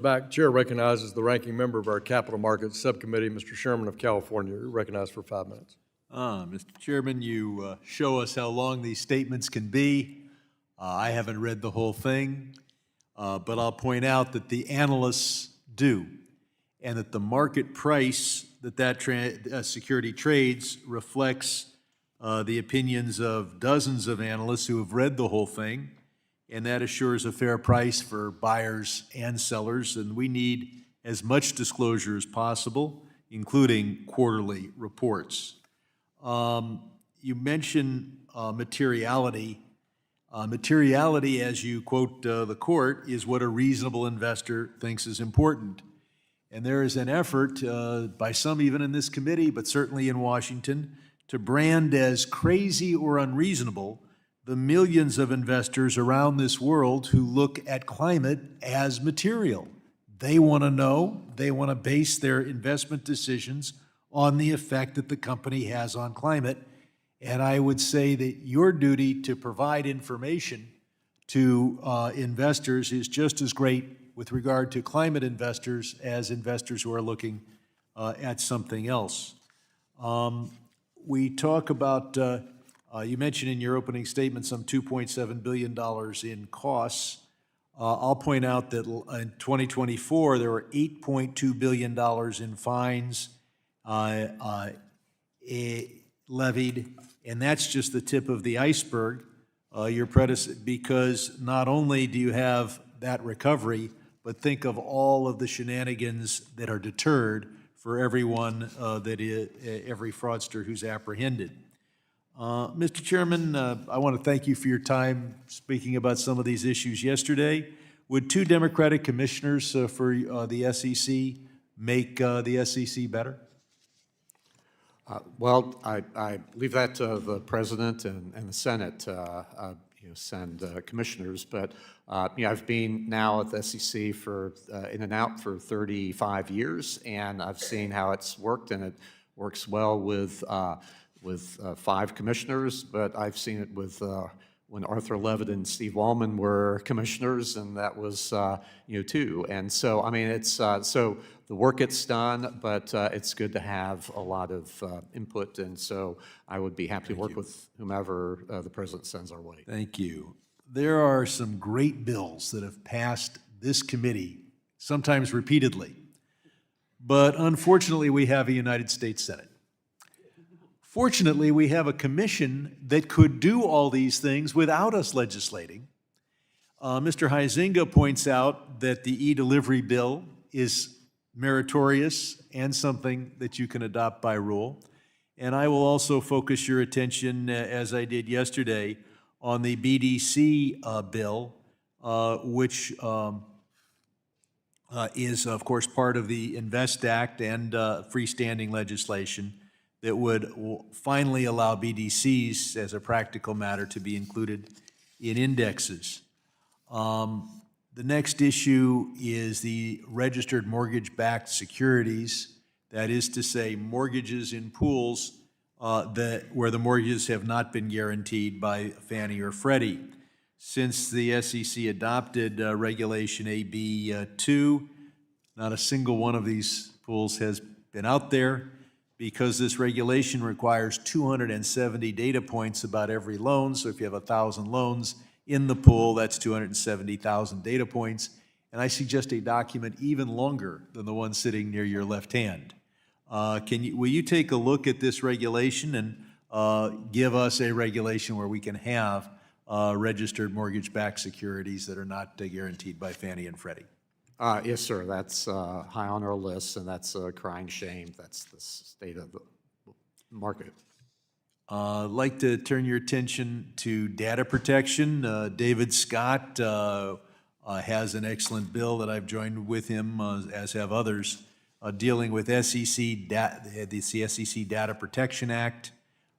Back. Chair recognizes the ranking member of our Capital Markets Subcommittee, Mr. Sherman of California. You're recognized for 5 minutes. Mr. Chairman, you show us how long these statements can be. I haven't read the whole thing, but I'll point out that the analysts do, and that the market price that security trades reflects the opinions of dozens of analysts who have read the whole thing, and that assures a fair price for buyers and sellers, and we need as much disclosure as possible, including quarterly reports. You mentioned materiality. Materiality, as you quote the court, is what a reasonable investor thinks is important. And there is an effort by some even in this committee, but certainly in Washington, to brand as crazy or unreasonable the millions of investors around this world who look at climate as material. They want to know, they want to base their investment decisions on the effect that the company has on climate. And I would say that your duty to provide information to investors is just as great with regard to climate investors as investors who are looking at something else. We talk about, you mentioned in your opening statement some $2.7 billion in costs. I'll point out that in 2024, there were $8.2 billion in fines levied, and that's just the tip of the iceberg. Because not only do you have that recovery, but think of all of the shenanigans that are deterred for everyone every fraudster who's apprehended. Mr. Chairman, I want to thank you for your time speaking about some of these issues yesterday. Would 2 Democratic commissioners for the SEC make the SEC better? Well, I leave that to the President and the Senate send commissioners, but I've been now at the SEC for in and out for 35 years, and I've seen how it's worked, and it works well with 5 commissioners, but I've seen it with when Arthur Levitt and Steve Wallman were commissioners, and that was 2. And so, I mean, it's so the work gets done, but it's good to have a lot of input, and so I would be happy to work with whomever the President sends our way. Thank you. There are some great bills that have passed this committee, sometimes repeatedly, but unfortunately we have a United States Senate. Fortunately, we have a commission that could do all these things without us legislating. Mr. Huizenga points out that the e-delivery bill is meritorious and something that you can adopt by rule. And I will also focus your attention, as I did yesterday, on the BDC bill, which is, of course, part of the INVEST Act and freestanding legislation that would finally allow BDCs, as a practical matter, to be included in indexes. The next issue is the registered mortgage-backed securities, that is to say, mortgages in pools where the mortgages have not been guaranteed by Fannie or Freddie. Since the SEC adopted Regulation AB 2, not a single one of these pools has been out there, because this regulation requires 270 data points about every loan. So if you have 1,000 loans in the pool, that's 270,000 data points. And I suggest a document even longer than the one sitting near your left hand. Will you take a look at this regulation and give us a regulation where we can have registered mortgage-backed securities that are not guaranteed by Fannie and Freddie? Yes, sir. That's high on our list, and that's a crying shame. That's the state of the market. I'd like to turn your attention to data protection. David Scott has an excellent bill that I've joined with him, as have others, dealing with the SEC Data Protection Act.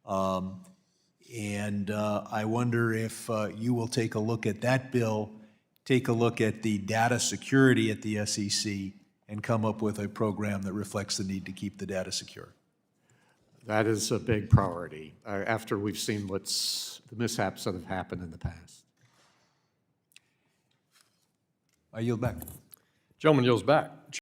And I wonder if you will take a look at that bill, take a look at the data security at the SEC, and come up with a program that reflects the need to keep the data secure. That is a big priority after we've seen the mishaps that have happened in the past. I yield back. Gentleman yields back.